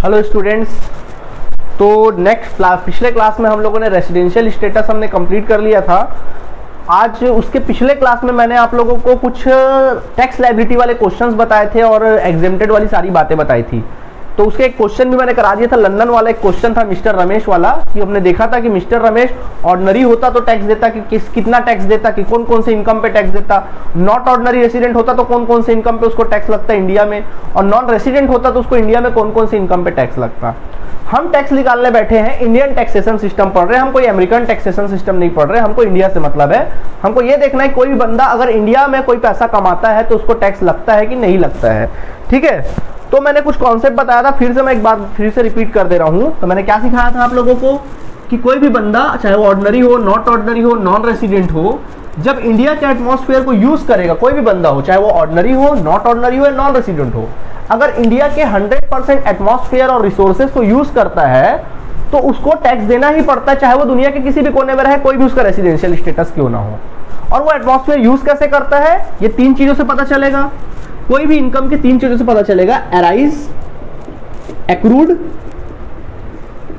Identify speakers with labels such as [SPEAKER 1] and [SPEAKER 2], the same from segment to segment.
[SPEAKER 1] Hello students. तो next class, पिछले class में हम लोगों ने रेसिडेंशियल स्टेटस हमने कंप्लीट कर लिया था। आज उसके पिछले क्लास में मैंने आप लोगों को कुछ टैक्स लायबिलिटी वाले क्वेश्चंस बताए थे और एग्जेम्प्टेड वाली सारी बातें बताई थी। तो उसके एक क्वेश्चन भी मैंने करा दिया था। लंदन वाला एक क्वेश्चन था मिस्टर रमेश वाला, कि हमने देखा था कि मिस्टर रमेश ऑर्डिनरी होता तो टैक्स देता कि कितना टैक्स देता, कि कौन कौन से इनकम पे टैक्स देता। नॉट ऑर्डिनरी रेसिडेंट होता तो कौन कौन से इनकम पे उसको टैक्स लगता है इंडिया में, और नॉन रेसिडेंट होता तो उसको इंडिया में कौन कौन से इनकम पे टैक्स लगता। हम टैक्स निकालने बैठे हैं, इंडियन टैक्सेशन सिस्टम पढ़ रहे हैं, हम कोई अमेरिकन टैक्सेशन सिस्टम नहीं पढ़ रहे। हमको इंडिया से मतलब है। हमको ये देखना है कोई भी बंदा अगर इंडिया में कोई पैसा कमाता है तो उसको टैक्स लगता है कि नहीं लगता है। ठीक है, तो मैंने कुछ कॉन्सेप्ट बताया था, फिर से मैं एक बार फिर से रिपीट कर दे रहा हूं। तो मैंने क्या सिखाया था आप लोगों को कि कोई भी बंदा, चाहे वो ऑर्डिनरी हो, नॉट ऑर्डिनरी हो, नॉन रेसिडेंट हो, जब इंडिया के एटमॉस्फेयर को यूज करेगा, कोई भी बंदा हो, चाहे वो ऑर्डिनरी हो, नॉट ऑर्डिनरी हो या नॉन रेसिडेंट हो, अगर इंडिया के 100% एटमॉस्फेयर और रिसोर्सेज को यूज करता है तो उसको टैक्स देना ही पड़ता है, चाहे वो दुनिया के किसी भी कोने में रहे, कोई भी उसका रेसिडेंशियल स्टेटस क्यों ना हो। और वो एटमॉस्फेयर यूज कैसे करता है, ये तीन चीजों से पता चलेगा। कोई भी इनकम की तीन चीजों से पता चलेगा: अराइज, एक्रूड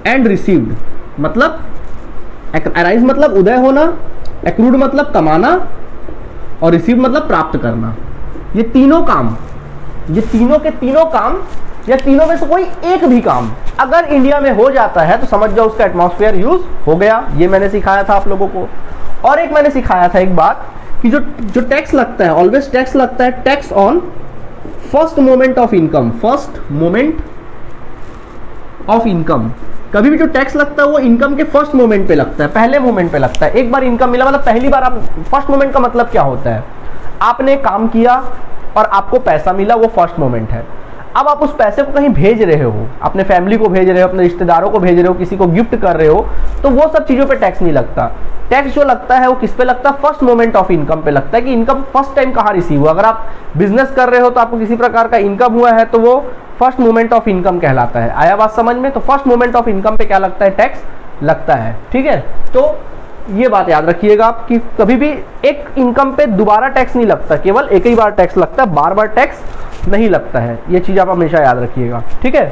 [SPEAKER 1] एंड रिसीव्ड। मतलब अराइज मतलब उदय होना, एक्रूड मतलब कमाना, और रिसीव मतलब प्राप्त करना। ये तीनों काम, ये तीनों के तीनों काम या तीनों में से कोई एक भी काम अगर इंडिया में हो जाता है तो समझ जाओ उसका एटमॉस्फेयर यूज हो गया। ये मैंने सिखाया था आप लोगों को। और एक मैंने सिखाया था एक बात कि जो टैक्स लगता है, ऑलवेज टैक्स लगता है, tax on first moment of income. First moment of income, कभी भी जो टैक्स लगता है वो इनकम के फर्स्ट मोमेंट पे लगता है, पहले मोमेंट पे लगता है। एक बार इनकम मिला मतलब पहली बार आप, फर्स्ट मोमेंट का मतलब क्या होता है, आपने काम किया और आपको पैसा मिला, वो फर्स्ट मोमेंट है। अब आप उस पैसे को कहीं भेज रहे हो, अपने फैमिली को भेज रहे हो, अपने रिश्तेदारों को भेज रहे हो, किसी को गिफ्ट कर रहे हो, तो वो सब चीजों पे टैक्स नहीं लगता। टैक्स जो लगता है वो किस पे लगता है, फर्स्ट मोमेंट ऑफ इनकम पे लगता है, कि इनकम फर्स्ट टाइम कहाँ रिसीव हुआ। अगर आप बिजनेस कर रहे हो तो आपको किसी प्रकार का इनकम हुआ है तो वो फर्स्ट मोमेंट ऑफ इनकम कहलाता है। आया बात समझ में? तो फर्स्ट मोमेंट ऑफ इनकम पे क्या लगता है, टैक्स लगता है। ठीक है, तो ये बात याद रखिएगा आप कि कभी भी एक इनकम पे दोबारा टैक्स नहीं लगता, केवल एक ही बार टैक्स लगता है, बार बार टैक्स नहीं लगता है। ये चीज आप हमेशा याद रखिएगा। ठीक है,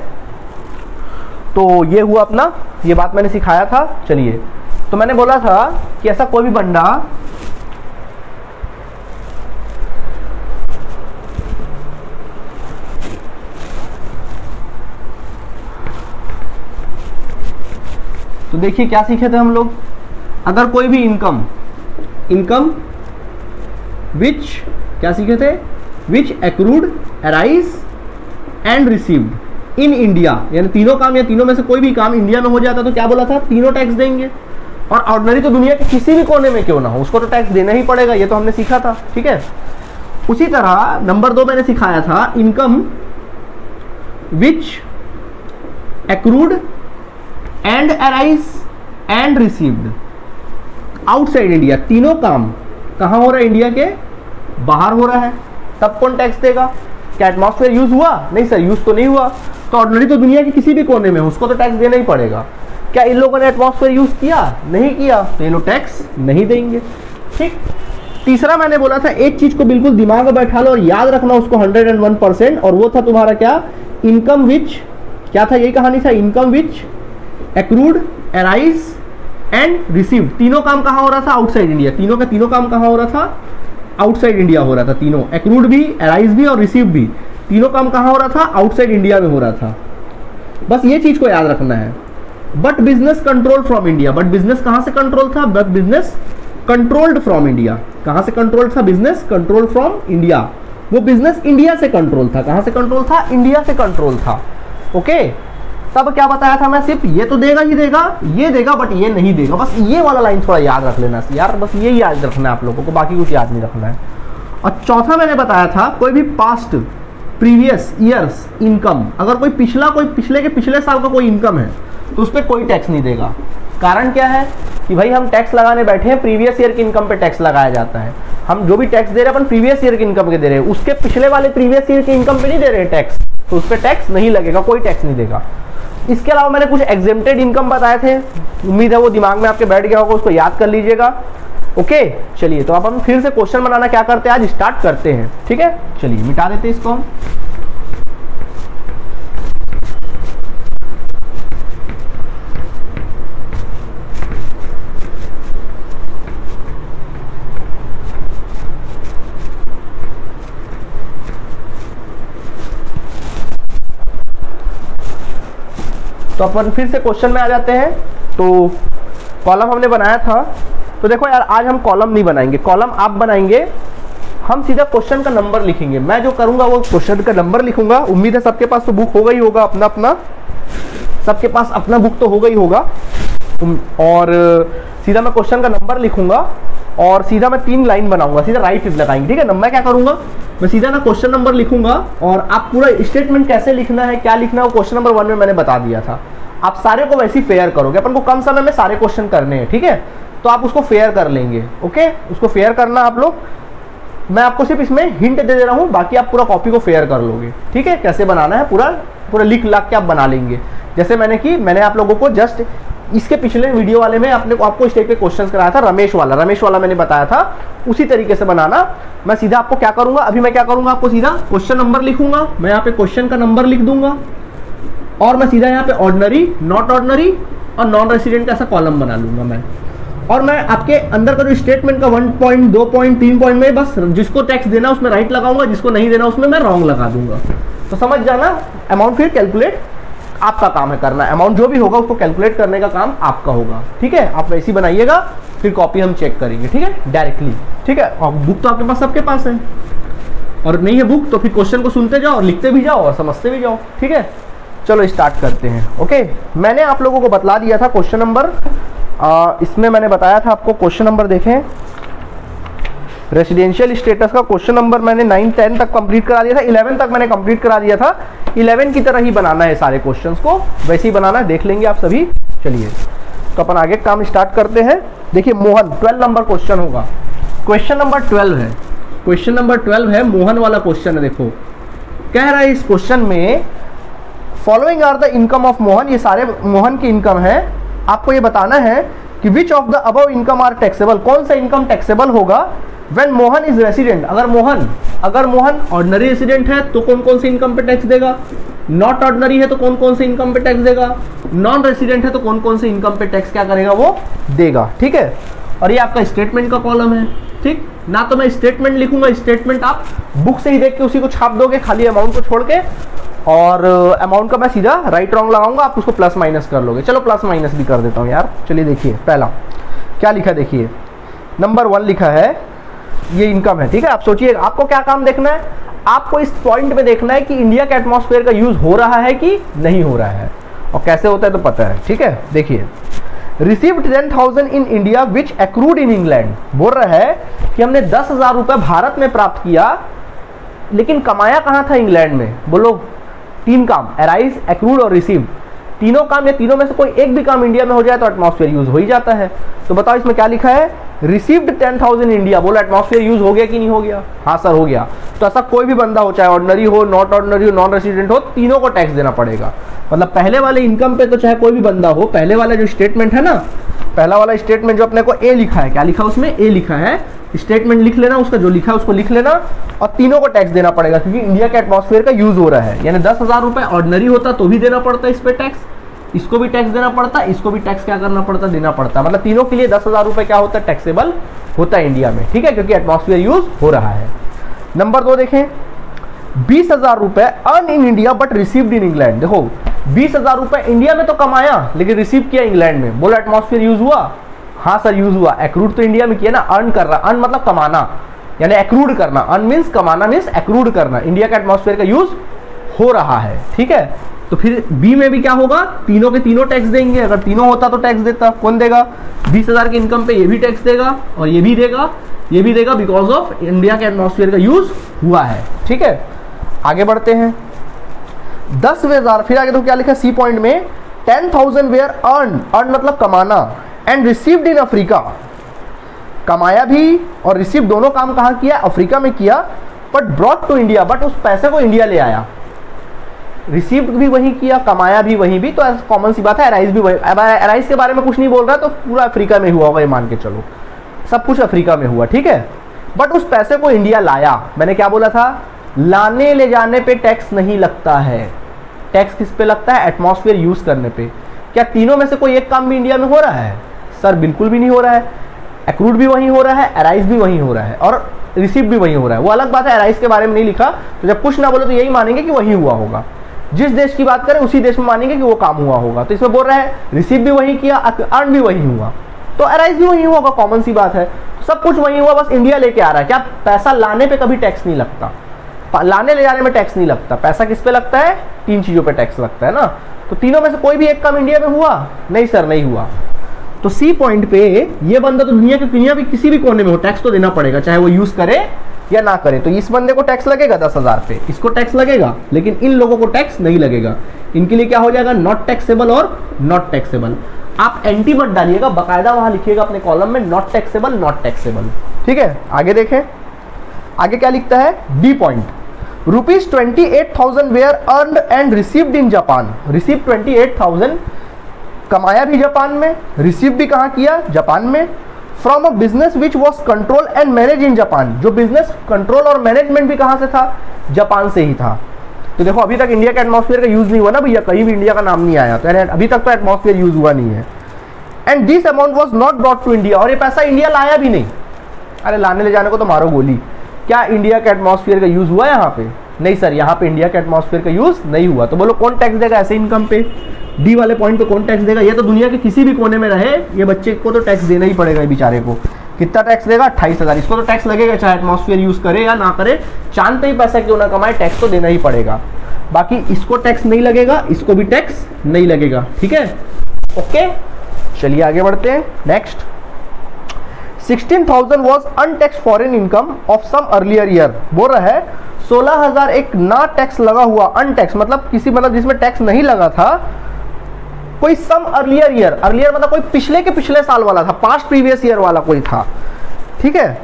[SPEAKER 1] तो ये हुआ अपना, ये बात मैंने सिखाया था। चलिए, तो मैंने बोला था कि ऐसा कोई भी बंदा तो देखिए क्या सीखे थे हम लोग, अगर कोई भी इनकम विच, क्या सीखे थे, which accrued, arise and received in India, यानी तीनों काम या तीनों में से कोई भी काम इंडिया में हो जाता तो क्या बोला था, तीनों टैक्स देंगे। और ऑर्डिनरी तो दुनिया के किसी भी कोने में क्यों ना हो, उसको तो टैक्स देना ही पड़ेगा, ये तो हमने सीखा था। ठीक है, उसी तरह नंबर 2 मैंने सिखाया था, income which accrued and arise and received outside India. तीनों काम कहां हो रहा है, इंडिया के बाहर हो रहा है, तब कौन टैक्स देगा। क्या एटमॉस्फेयर यूज हुआ? नहीं सर, यूज तो नहीं हुआ। तो ऑर्डिनरी तो दुनिया के किसी भी कोने में, उसको तो टैक्स देना ही पड़ेगा। क्या इन लोगों ने एटमॉस्फेयर यूज किया? नहीं किया, तो ये लोग टैक्स नहीं देंगे। ठीक, तीसरा मैंने बोला था, एक चीज को बिल्कुल दिमाग में बैठा लो और याद रखना उसको 101%, और वो था तुम्हारा क्या, इनकम विच, क्या था, यही कहानी था, income which accrued, arise and received. तीनों काम कहां हो रहा था, आउटसाइड इंडिया। तीनों का तीनों काम कहां हो रहा था, आउटसाइड इंडिया हो रहा था। तीनों, एक्रूड भी, अराइज भी और रिसीव भी, तीनों काम कहां हो रहा था, आउटसाइड इंडिया में हो रहा था। बस ये चीज को याद रखना है। But business control from India, but business कहां से कंट्रोल था, but business controlled from India. कहां से कंट्रोल था, बिजनेस कंट्रोल फ्रॉम इंडिया। वो बिजनेस इंडिया से कंट्रोल था। कहां से कंट्रोल था, इंडिया से कंट्रोल था। ओके, तब क्या बताया था मैं, सिर्फ ये तो देगा ही देगा, ये देगा बट ये नहीं देगा। बस ये वाला लाइन थोड़ा याद रख लेना यार, बस यही याद रखना है आप लोगों को, बाकी कुछ याद नहीं रखना है। और चौथा मैंने बताया था, कोई भी पास्ट प्रीवियस ईयर्स इनकम, अगर कोई पिछले के पिछले साल का कोई इनकम है तो उस पर कोई टैक्स नहीं देगा। कारण क्या है कि भाई हम टैक्स लगाने बैठे हैं, प्रीवियस ईयर की इनकम पे टैक्स लगाया जाता है। हम जो भी टैक्स दे रहे हैं अपन प्रीवियस ईयर की इनकम के दे रहे हैं, उसके पिछले वाले प्रीवियस ईयर की इनकम पे नहीं दे रहे हैं टैक्स, तो उस पर टैक्स नहीं लगेगा, कोई टैक्स नहीं देगा। इसके अलावा मैंने कुछ एग्जेम्प्टेड इनकम बताए थे, उम्मीद है वो दिमाग में आपके बैठ गया होगा, उसको याद कर लीजिएगा। ओके, चलिए, तो अब हम फिर से क्वेश्चन बनाना क्या करते हैं, आज स्टार्ट करते हैं। ठीक है, चलिए मिटा देते हैं इसको हम। तो अपन फिर से क्वेश्चन में आ जाते हैं। तो कॉलम हमने बनाया था, तो देखो यार आज हम कॉलम नहीं बनाएंगे, कॉलम आप बनाएंगे, हम सीधा क्वेश्चन का नंबर लिखेंगे। मैं जो करूंगा वो क्वेश्चन का नंबर लिखूंगा। उम्मीद है सबके पास तो बुक होगा ही होगा, अपना अपना सबके पास अपना बुक तो होगा ही होगा। और सीधा मैं क्वेश्चन का नंबर लिखूंगा और सीधा मैं 3 लाइन बनाऊंगा, सीधा राइट लगाएंगे, ठीक है ना। मैं क्या करूंगा, मैं सीधा ना क्वेश्चन नंबर लिखूंगा और आप पूरा स्टेटमेंट कैसे लिखना है, क्या लिखना है, वो क्वेश्चन नंबर 1 में मैंने बता दिया था। आप सारे को वैसे ही फेयर करोगे, अपन को कम समय में सारे क्वेश्चन करने हैं, ठीक है। तो आप उसको फेयर कर लेंगे, ओके, उसको फेयर करना आप लोग। मैं आपको सिर्फ इसमें हिंट दे रहा हूं, बाकी आप पूरा कॉपी को फेयर कर लोगे, ठीक है। कैसे बनाना है पूरा पूरा लिख लाख के आप बना लेंगे, जैसे मैंने आप लोगों को जस्ट इसके पिछले वीडियो वाले में आपको इस टाइप के क्वेश्चंस कराया था, रमेश वाला मैंने बताया था, उसी तरीके से बनाना। मैं सीधा आपको क्या करूंगा, अभी मैं क्या करूंगा, आपको सीधा क्वेश्चन नंबर लिखूंगा, मैं यहाँ पे क्वेश्चन का नंबर लिख दूंगा और मैं सीधा यहाँ पे ऑर्डिनरी, नॉट ऑर्डिनरी और नॉन रेसिडेंट का ऐसा कॉलम बना लूंगा मैं। और मैं आपके अंदर का जो स्टेटमेंट का 1 पॉइंट 2 पॉइंट 3 पॉइंट में बस जिसको टैक्स देना उसमें राइट लगाऊंगा, जिसको नहीं देना उसमें मैं रॉन्ग लगा दूंगा। तो समझ जाना, अमाउंट फिर कैलकुलेट आपका काम है करना, अमाउंट जो भी होगा उसको कैलकुलेट करने का काम आपका होगा, ठीक है। आप वैसे ही बनाइएगा, फिर कॉपी हम चेक करेंगे, ठीक है, डायरेक्टली, ठीक है। और बुक तो आपके पास सबके पास है, और नहीं है बुक तो फिर क्वेश्चन को सुनते जाओ और लिखते भी जाओ और समझते भी जाओ, ठीक है। चलो स्टार्ट करते हैं। ओके, मैंने आप लोगों को बतला दिया था क्वेश्चन नंबर, इसमें मैंने बताया था आपको क्वेश्चन नंबर, देखें रेसिडेंशियल स्टेटस का क्वेश्चन नंबर मैंने 9 10 तक कंप्लीट करा दिया था, 11 तक मैंने कंप्लीट करा दिया था। 11 की तरह ही बनाना है सारे क्वेश्चंस को, वैसे ही बनाना है, देख लेंगे आप सभी। चलिए तो अपन आगे काम स्टार्ट करते हैं। देखिए मोहन 12 नंबर क्वेश्चन होगा, क्वेश्चन नंबर 12 है, क्वेश्चन नंबर 12 है, मोहन वाला क्वेश्चन है। देखो कह रहा है इस क्वेश्चन में following are the income of Mohan, ये सारे मोहन की इनकम है। आपको ये बताना है कि which of the above income are taxable, कौन सा इनकम टैक्सेबल होगा व्हेन मोहन इज रेसिडेंट। अगर मोहन ऑर्डिनरी रेसिडेंट है तो कौन कौन सी इनकम पे टैक्स देगा, नॉट ऑर्डिनरी है तो कौन कौन से इनकम पे टैक्स देगा, नॉन रेसिडेंट है तो कौन कौन से इनकम पे टैक्स क्या करेगा, वो देगा, ठीक है। और ये आपका स्टेटमेंट का कॉलम है, ठीक ना। तो मैं स्टेटमेंट लिखूंगा, स्टेटमेंट आप बुक से ही देख के उसी को छाप दोगे, खाली अमाउंट को छोड़ के, और अमाउंट का मैं सीधा राइट रॉन्ग लगाऊंगा, आप उसको प्लस माइनस कर लोगे। चलो प्लस माइनस भी कर देता हूं यार। चलिए देखिए पहला क्या लिखा, देखिए नंबर 1 लिखा है, ये इनकम है, ठीक है। आप सोचिए आपको क्या काम देखना है, आपको इस पॉइंट पे देखना है कि इंडिया के एटमॉस्फेयर का यूज हो रहा है कि नहीं हो रहा है, और कैसे होता है तो पता है, ठीक है। देखिए received 10,000 in India which accrued in England, बोल रहा है कि हमने 10,000 रुपए भारत में प्राप्त किया, लेकिन कमाया कहां था, इंग्लैंड में। बोलो 3 काम, अराइज, एक्रूड और रिसीव्ड, तीनों काम या तीनों में से कोई एक भी काम इंडिया में हो जाए तो एटमॉस्फेयर यूज हो ही जाता है। तो बताओ इसमें क्या लिखा है, रिसीव्ड 10,000 इंडिया, बोलो एटमॉस्फेयर यूज हो गया कि नहीं हो गया, हाँ सर हो गया। तो ऐसा कोई भी बंदा हो, चाहे ऑर्डिनरी हो, नॉट ऑर्डिनरी हो, नॉन रेसिडेंट हो, तीनों को टैक्स देना पड़ेगा। मतलब पहले वाले इनकम पे तो चाहे कोई भी बंदा हो, पहले वाला जो स्टेटमेंट है ना, पहला वाला स्टेटमेंट जो अपने को ए लिखा है, क्या लिखा है उसमें, ए लिखा है, स्टेटमेंट लिख लेना, उसका जो लिखा है उसको लिख लेना, और तीनों को टैक्स देना पड़ेगा, क्योंकि इंडिया के एटमॉस्फेयर का यूज हो रहा है। यानी 10,000 रुपए ऑर्डिनरी होता तो भी देना पड़ता है इस पे टैक्स, इसको भी टैक्स देना पड़ता, इसको भी टैक्स क्या करना पड़ता, देना पड़ता। मतलब तीनों के लिए 10,000 रुपए क्या होता है, टैक्सेबल होता है इंडिया में, ठीक है, क्योंकि एटमॉस्फेयर यूज हो रहा है। नंबर 2 देखें, 20,000 रुपए earn in India but received in England. देखो 20,000 रुपए इंडिया में तो कमाया, लेकिन रिसीव किया इंग्लैंड में। बोलो एटमॉस्फेयर यूज हुआ, हाँ सर यूज हुआ। एक्रूड तो इंडिया में किया ना, अर्न कर रहा, अर्न मतलब कमाना, यानी एक्रूड करना, अर्न मीन्स कमाना, मीन्स एक्रूड करना, इंडिया का एटमॉस्फेयर का यूज हो रहा है, ठीक है। तो फिर बी में भी क्या होगा, तीनों के तीनों टैक्स देंगे। अगर तीनों होता तो टैक्स देता, कौन देगा, 20,000 की इनकम पे ये भी टैक्स देगा और ये भी देगा, ये भी देगा, बिकॉज ऑफ इंडिया के एटमॉस्फेयर का यूज हुआ है, ठीक है। आगे बढ़ते हैं, 10,000, फिर आगे तो क्या लिखा सी पॉइंट में, 10,000 वेयर अर्न, अर्न मतलब कमाना, एंड रिसीव्ड इन अफ्रीका, कमाया भी और रिसीव दोनों काम कहाँ किया, अफ्रीका में किया, but brought to India, but उस पैसे को इंडिया ले आया। रिसीव्ड भी वही किया, कमाया भी वही भी, तो कॉमन सी बात है, अराइज भी वही। अराइज के बारे में कुछ नहीं बोल रहा, तो पूरा अफ्रीका में हुआ होगा, ये मान के चलो सब कुछ अफ्रीका में हुआ, ठीक है। बट उस पैसे को इंडिया लाया, मैंने क्या बोला था, लाने ले जाने पे टैक्स नहीं लगता है। टैक्स किस पे लगता है, एटमॉस्फेयर यूज करने पे। क्या तीनों में से कोई एक काम भी इंडिया में हो रहा है, सर बिल्कुल भी नहीं हो रहा है। एक्रूड भी वही हो रहा है, अराइज भी वही हो रहा है, और रिसीव भी वही हो रहा है। वो अलग बात है, अराइज के बारे में नहीं लिखा, तो जब कुछ ना बोले तो यही मानेंगे कि वही हुआ होगा। जिस देश की बात करें उसी देश में मानेंगे कि वो काम हुआ होगा। तो इसमें बोल रहा है रिसीव भी वही किया, अर्न भी वही हुआ, तो अराइज भी वही होगा, कॉमन सी बात है, सब कुछ वही हुआ, बस इंडिया लेके आ रहा है। क्या पैसा लाने पे कभी टैक्स नहीं लगता, लाने ले जाने में टैक्स नहीं लगता, पैसा किस पे लगता है, 3 चीजों पे टैक्स लगता है ना। तो तीनों में से कोई भी एक काम इंडिया में हुआ? नहीं सर, नहीं हुआ। तो सी पॉइंट पे ये बंदा तो दुनिया के किसी भी कोने में हो टैक्स तो देना पड़ेगा, चाहे वो यूज करे या ना करे। तो इस बंदे को टैक्स लगेगा 10,000 पे, इसको टैक्स लगेगा, लेकिन इन लोगों को टैक्स नहीं लगेगा। इनके लिए क्या हो जाएगा, नॉट टैक्सेबल और नॉट टैक्सेबल। आप एंटी मत डालिएगा, बाकायदा वहां लिखिएगा अपने कॉलम में नॉट टैक्सेबल, नॉट टैक्सेबल। ठीक है, आगे देखें, आगे क्या लिखता है, D point, ₹28,000 were earned and received in Japan. Receive 28,000, कमाया भी जापान में, रिसीव भी कहाँ किया, जापान में, from a business which was control and manage in Japan. जो बिजनेस कंट्रोल और मैनेजमेंट भी कहाँ से था, जापान से ही था। तो देखो अभी तक इंडिया के एटमॉस्फेयर का यूज नहीं हुआ ना भैया, कहीं भी इंडिया का नाम नहीं आया, तो अभी तक तो एटमॉस्फेयर यूज हुआ नहीं है। And this amount was not brought to India, और ये पैसा इंडिया लाया भी नहीं। अरे लाने ले जाने को तो मारो गोली, क्या इंडिया के एटमॉस्फेयर का यूज हुआ यहाँ पे? नहीं सर, यहाँ पे इंडिया के एटमॉस्फेयर का यूज नहीं हुआ। तो बोलो कौन टैक्स देगा ऐसे इनकम पे, डी वाले पॉइंट पे कौन टैक्स देगा? ये तो दुनिया के किसी भी कोने में रहे, ये बच्चे को तो टैक्स देना ही पड़ेगा, बेचारे को। कितना टैक्स देगा? 28,000। इसको तो टैक्स लगेगा, चाहे एटमॉस्फेयर यूज करे या ना करे, चांद पे ही पैसा क्यों ना कमाए, टैक्स तो देना ही पड़ेगा। बाकी इसको टैक्स नहीं लगेगा, इसको भी टैक्स नहीं लगेगा। ठीक है, ओके, चलिए आगे बढ़ते हैं। Next, 16,000 was untaxed foreign income of some earlier year. बोल रहा है 16,000 एक ना टैक्स लगा हुआ, अनटैक्स मतलब किसी, मतलब जिसमें टैक्स नहीं लगा था, कोई सम अर्लियर ईयर, अर्लियर मतलब कोई पिछले के पिछले साल वाला था, पास्ट प्रीवियस ईयर वाला कोई था। ठीक है,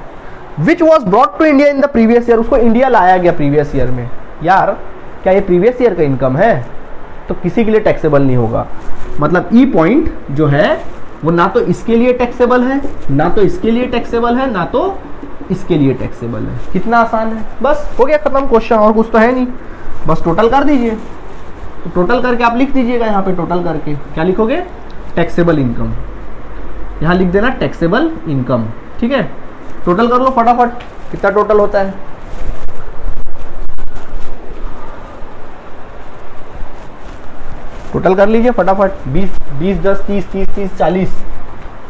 [SPEAKER 1] which was brought to India in the previous year, उसको इंडिया लाया गया प्रीवियस ईयर में। यार क्या ये प्रीवियस ईयर का इनकम है? तो किसी के लिए टैक्सेबल नहीं होगा। मतलब ई पॉइंट जो है वो ना तो इसके लिए टैक्सेबल है, ना तो इसके लिए टैक्सेबल है, ना तो इसके लिए टैक्सेबल है। कितना आसान है, बस हो गया खत्म क्वेश्चन, और कुछ तो है नहीं, बस टोटल कर दीजिए। तो टोटल करके आप लिख दीजिएगा, यहाँ पे टोटल करके क्या लिखोगे, टैक्सेबल इनकम, यहाँ लिख देना टैक्सेबल इनकम। ठीक है, टोटल कर लो फटाफट, कितना टोटल होता है। टोटल कर लीजिए फटाफट, 20, 20, 10, 30, 30, 30, 40,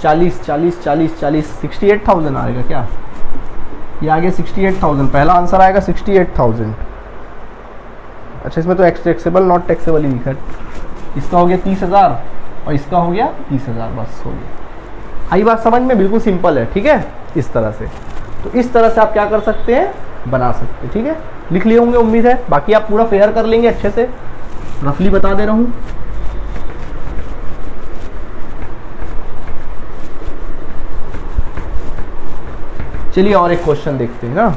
[SPEAKER 1] 40, 40, 40, 40, 68,000 आएगा क्या? ये आगे 68,000, पहला आंसर आएगा 68,000। अच्छा, इसमें तो टैक्सेबल नॉट टैक्सेबल ही लिखा है। इसका हो गया 30,000 और इसका हो गया 30,000, बस हो गया। आई बात समझ में? बिल्कुल सिंपल है। ठीक है, इस तरह से, तो इस तरह से आप क्या कर सकते हैं, बना सकते हैं। ठीक है, लिख लिए होंगे उम्मीद है, बाकी आप पूरा फेयर कर लेंगे अच्छे से, रफली बता दे रहा हूं। चलिए और एक क्वेश्चन देखते हैं ना।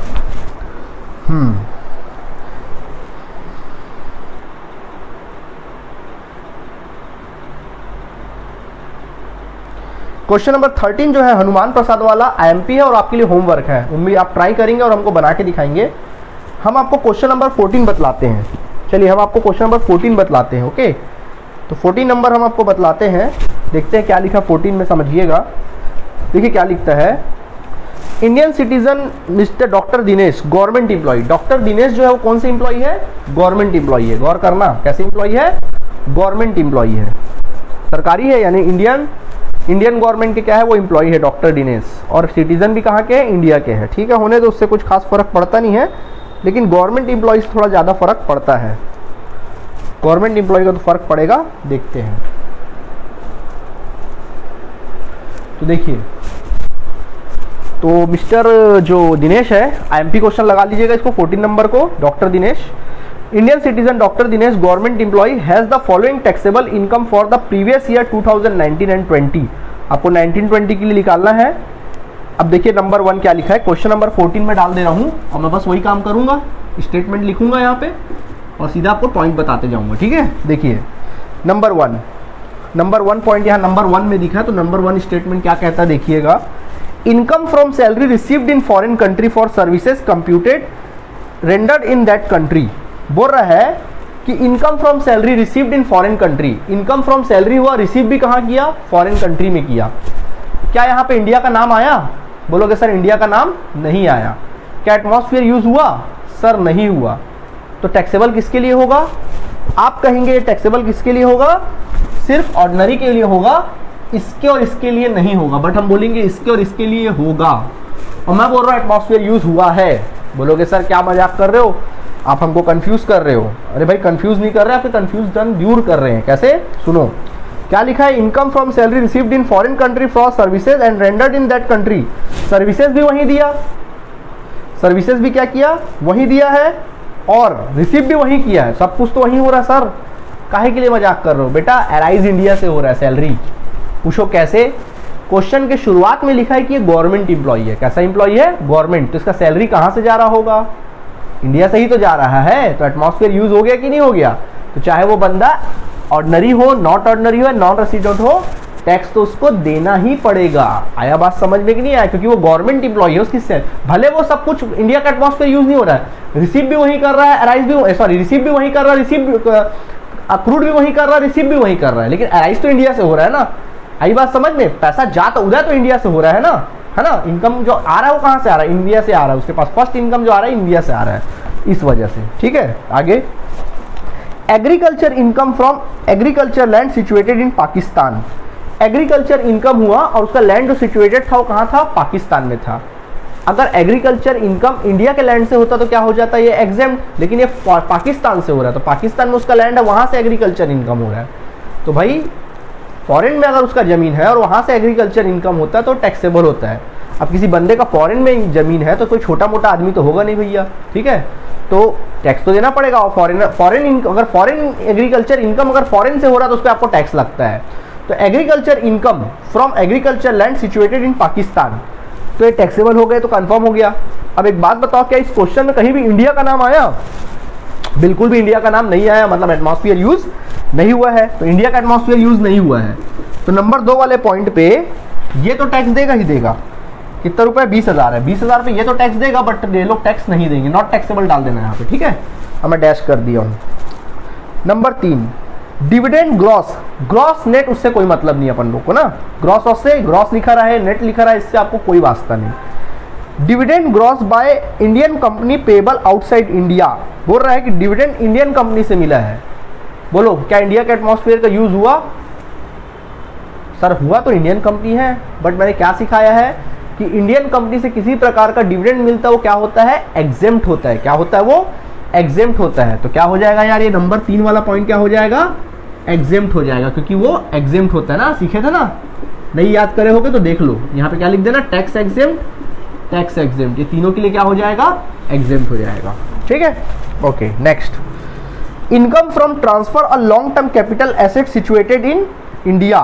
[SPEAKER 1] क्वेश्चन नंबर 13 जो है हनुमान प्रसाद वाला आईएमपी है और आपके लिए होमवर्क है। उम्मीद आप ट्राई करेंगे और हमको बना के दिखाएंगे। हम आपको क्वेश्चन नंबर 14 बतलाते हैं। चलिए हम आपको क्वेश्चन नंबर 14 बतलाते हैं। ओके, तो 14 नंबर हम आपको बतलाते हैं, देखते हैं क्या लिखा 14 में, समझिएगा। देखिए क्या लिखता है, Indian citizen mister doctor Dinesh, government employee. Doctor Dinesh जो है वो कौन से इंप्लॉय है, गवर्नमेंट इंप्लॉय है। गौर करना, कैसे इंप्लॉय है, गवर्नमेंट इंप्लॉय है, सरकारी है, यानी इंडियन गवर्नमेंट के क्या है, वो इंप्लॉय है डॉक्टर दिनेश। और सिटीजन भी कहाँ के हैं, इंडिया के हैं। ठीक है, होने तो उससे कुछ खास फर्क पड़ता नहीं है, लेकिन गवर्नमेंट इंप्लॉय से थोड़ा ज़्यादा फर्क पड़ता है। गवर्नमेंट इंप्लॉय का तो फर्क पड़ेगा, देखते हैं। तो देखिए, तो मिस्टर जो दिनेश है, आईएमपी क्वेश्चन लगा लीजिएगा इसको, 14 नंबर को, doctor Dinesh, Indian citizen doctor Dinesh government employ has the following taxable income for the previous year 2019 and 20। आपको 19-20 के लिए निकालना है। अब देखिए नंबर 1 क्या लिखा है, क्वेश्चन नंबर 14 में डाल दे रहा हूँ और मैं बस वही काम करूंगा, स्टेटमेंट लिखूंगा यहाँ पे और सीधा आपको पॉइंट बताते जाऊंगा। ठीक है, देखिए नंबर 1 पॉइंट यहाँ नंबर 1 में दिखा है, तो नंबर 1 स्टेटमेंट क्या कहता है देखिएगा, income from salary received in foreign country for services computed rendered in that country. बोल रहा है कि income from salary received in foreign country, income from salary हुआ, रिसीव भी कहाँ किया, फॉरेन कंट्री में किया। क्या यहाँ पे इंडिया का नाम आया, बोलोगे सर इंडिया का नाम नहीं आया। क्या एटमॉस्फेयर यूज हुआ, सर नहीं हुआ। तो टैक्सेबल किसके लिए होगा? आप कहेंगे टैक्सेबल किसके लिए होगा? सिर्फ ऑर्डिनरी के लिए होगा, इसके और इसके लिए नहीं होगा। बट हम बोलेंगे इसके और इसके लिए होगा। और मैं बोल रहा हूँ एटमॉस्फेयर यूज हुआ है। बोलोगे सर क्या मजाक कर रहे हो, आप हमको कंफ्यूज कर रहे हो। अरे भाई कंफ्यूज नहीं कर रहे, आपके कंफ्यूजन दूर कर रहे हैं। कैसे? सुनो क्या लिखा है, income from salary received in foreign country for services and rendered in that country. Services भी वही दिया, सर्विसेज भी क्या किया? वही दिया है, और रिसीव भी वही किया है। सब कुछ तो वही हो रहा है। सर काहे के लिए मजाक कर रहे हो? बेटा अराइज इंडिया से हो रहा है सैलरी। पूछो कैसे? क्वेश्चन के शुरुआत में लिखा है कि ये गवर्नमेंट इंप्लॉई है। कैसा इंप्लॉई है? गवर्नमेंट। तो इसका सैलरी कहां से जा रहा होगा? इंडिया से ही तो जा रहा है। तो एटमॉस्फेयर यूज हो गया कि नहीं हो गया? तो चाहे वो बंदा ऑर्डिनरी हो, नॉट ऑर्डिनरी हो, नॉन रेसिडेंट हो, टैक्स तो उसको देना ही पड़ेगा। आया बात समझ में कि नहीं आया? क्योंकि वो गवर्नमेंट इंप्लॉई है, उसकी भले वो सब कुछ इंडिया का एटमॉस्फेयर यूज नहीं हो रहा है, रिसीव भी वही कर रहा है, अराइज भी सॉरी रिसीव भी वही कर रहा है, रिसीव अक्रूड भी वही कर रहा है, रिसीव भी वही कर रहा है, लेकिन अराइज तो इंडिया से हो रहा है ना। आई बात समझ में? पैसा जा तो उधर तो इंडिया से हो रहा है ना। इनकम जो आ रहा है वो कहां से आ रहा है? इंडिया से आ रहा है। उसके पास फर्स्ट इनकम जो आ रहा है इंडिया से आ रहा है, इस वजह से। ठीक है, आगे agriculture income from agriculture land situated in Pakistan. Agriculture income हुआ और उसका लैंड जो सिचुएटेड था वो कहाँ था? पाकिस्तान में था। अगर एग्रीकल्चर इनकम इंडिया के लैंड से होता तो क्या हो जाता है? ये एग्जेम्प्ट। लेकिन ये पाकिस्तान से हो रहा है, तो पाकिस्तान में उसका लैंड है, वहां से एग्रीकल्चर इनकम हो रहा है। तो भाई फॉरेन में अगर उसका जमीन है और वहां से एग्रीकल्चर इनकम होता है तो टैक्सेबल होता है। अब किसी बंदे का फॉरेन में जमीन है तो कोई छोटा मोटा आदमी तो होगा नहीं भैया, ठीक है, तो टैक्स तो देना पड़ेगा। और अगर फॉरेन एग्रीकल्चर इनकम अगर फॉरेन से हो रहा है तो उस पर आपको टैक्स लगता है। तो agriculture income from agriculture land situated in Pakistan, तो ये टैक्सेबल हो गए, तो कंफर्म हो गया। अब एक बात बताओ, क्या इस क्वेश्चन में कहीं भी इंडिया का नाम आया? बिल्कुल भी इंडिया का नाम नहीं आया, मतलब एटमॉस्फेयर यूज नहीं हुआ है। तो इंडिया का एटमॉस्फेयर यूज नहीं हुआ है। तो नंबर 2 वाले पॉइंट पे ये तो टैक्स देगा ही देगा। कितना रुपए? 20,000 है। 20,000 पे ये तो टैक्स देगा, बट ये लोग टैक्स नहीं देंगे, नॉट टैक्सेबल डाल देना यहाँ पे, ठीक है। अब मैं डैश कर दिया हूँ। Number 3 dividend gross. Gross net उससे कोई मतलब नहीं अपन लोग को ना। ग्रॉस से ग्रॉस लिखा रहा है, नेट लिखा रहा है, इससे आपको कोई वास्ता नहीं। Dividend gross by Indian company payable outside India. बोल रहा है कि डिविडेंड इंडियन कंपनी से मिला है। बोलो क्या इंडिया के एटमॉस्फेयर का यूज हुआ? सर हुआ तो इंडियन कंपनी है, बट मैंने क्या सिखाया है कि इंडियन कंपनी से किसी प्रकार का डिविडेंड मिलता है वो क्या होता है? एग्जेम्प्ट होता है। क्या होता है वो? एग्जेम्प्ट होता है। तो क्या हो जाएगा यार, ये नंबर 3 वाला पॉइंट क्या हो जाएगा? एग्जेम्प्ट हो जाएगा, क्योंकि वो एग्जेम्प्ट होता है ना। सीखे थे ना, नहीं याद करे होगे तो देख लो, यहाँ पे क्या लिख देना? टैक्स एग्जेम्प्ट, टैक्स एग्जेम्प्ट, ये तीनों के लिए क्या हो जाएगा? एग्जेम्प्ट हो जाएगा, ठीक है। Okay, next income from transfer a long term capital asset situated in India.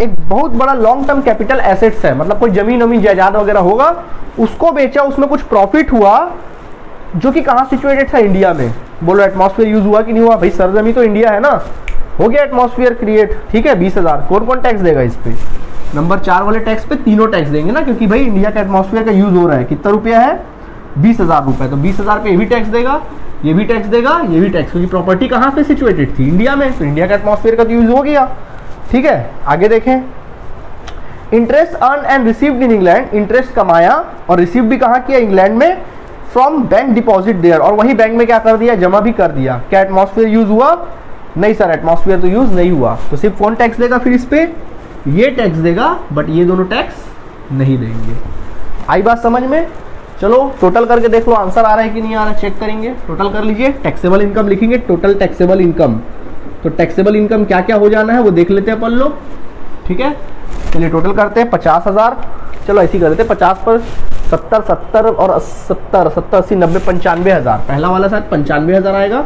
[SPEAKER 1] एक बहुत बड़ा लॉन्ग टर्म कैपिटल एसेट्स है, मतलब कोई जमीन वमीन जायदाद वगैरह होगा, उसको बेचा, उसमें कुछ प्रॉफिट हुआ, जो कि कहाँ सिचुएटेड था? इंडिया में। बोलो एटमॉस्फेयर यूज हुआ कि नहीं हुआ? भाई सरजमी तो इंडिया है ना, हो गया एटमॉस्फेयर क्रिएट, ठीक है। 20,000 कौन कौन टैक्स देगा इस पे? नंबर 4 वाले टैक्स पे तीनों टैक्स देंगे ना, क्योंकि भाई इंडिया का एटमॉस्फेयर का यूज हो रहा है। कितना रुपया है? 20,000 रुपए। तो 20,000 पे ये भी टैक्स देगा, ये भी टैक्स देगा, ये भी टैक्स, क्योंकि प्रॉपर्टी कहाँ पे सिचुएटेड थी? इंडिया में। तो इंडिया का एटमॉस्फेयर का तो यूज हो गया, ठीक है। आगे देखें, interest earn and received in England. Interest कमाया और रिसीव भी कहाँ किया? इंग्लैंड में। फ्रॉम बैंक डिपॉजिट देयर, और वही बैंक में क्या कर दिया? जमा भी कर दिया। क्या एटमॉस्फेयर यूज हुआ? नहीं सर, एटमॉस्फेयर तो यूज नहीं हुआ। तो सिर्फ कौन टैक्स देगा फिर इस पे? ये टैक्स देगा, बट ये दोनों टैक्स नहीं देंगे। आई बात समझ में? चलो टोटल करके देख लो, आंसर आ रहा है कि नहीं आ रहा है, चेक करेंगे। टोटल कर लीजिए, टैक्सेबल इनकम लिखेंगे, टोटल टैक्सेबल इनकम। तो टैक्सेबल इनकम क्या क्या हो जाना है वो देख लेते हैं अपन लोग, ठीक है। चलिए टोटल करते हैं 50,000। चलो ऐसी कर देते हैं, 50 पर 70 70 और 70 70 80 90 95,000। पहला वाला शायद 95,000 आएगा।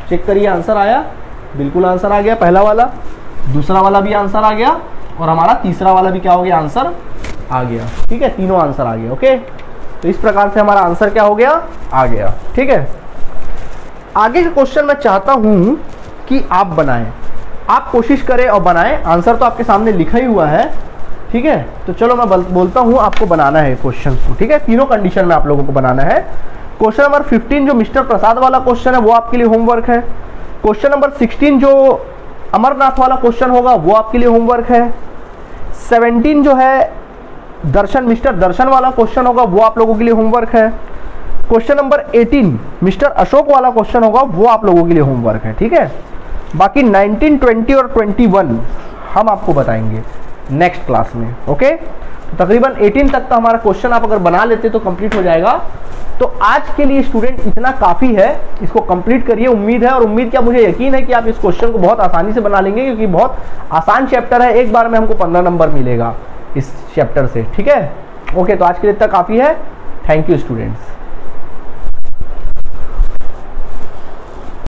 [SPEAKER 1] चेक करिए, आंसर आया, बिल्कुल आंसर आ गया पहला वाला। दूसरा वाला भी आंसर आ गया, और हमारा तीसरा वाला भी क्या हो गया? आंसर आ गया, ठीक है। तीनों आंसर आ गया, ओके। तो इस प्रकार से हमारा आंसर क्या हो गया? आ गया, ठीक है। आगे का क्वेश्चन मैं चाहता हूं कि आप बनाएं, आप कोशिश करें और बनाएं। आंसर तो आपके सामने लिखा ही हुआ है, ठीक है। तो चलो मैं बोलता हूं, आपको बनाना है क्वेश्चन को, ठीक है। तीनों कंडीशन में आप लोगों को बनाना है। क्वेश्चन नंबर 15 जो मिस्टर प्रसाद वाला क्वेश्चन है वो आपके लिए होमवर्क है। क्वेश्चन नंबर 16 जो अमरनाथ वाला क्वेश्चन होगा वो आपके लिए होमवर्क है। 17 जो है दर्शन, मिस्टर दर्शन वाला क्वेश्चन होगा वो आप लोगों के लिए होमवर्क है। क्वेश्चन नंबर 18 मिस्टर अशोक वाला क्वेश्चन होगा, वो आप लोगों के लिए होमवर्क है, ठीक है। बाकी 19, 20 और 21 हम आपको बताएंगे नेक्स्ट क्लास में, ओके। तो तकरीबन 18 तक का हमारा क्वेश्चन आप अगर बना लेते तो कंप्लीट हो जाएगा। तो आज के लिए स्टूडेंट इतना काफ़ी है, इसको कंप्लीट करिए। उम्मीद है, और उम्मीद क्या, मुझे यकीन है कि आप इस क्वेश्चन को बहुत आसानी से बना लेंगे, क्योंकि बहुत आसान चैप्टर है। एक बार में हमको 15 नंबर मिलेगा इस चैप्टर से, ठीक है। ओके, तो आज के लिए इतना काफ़ी है। Thank you students.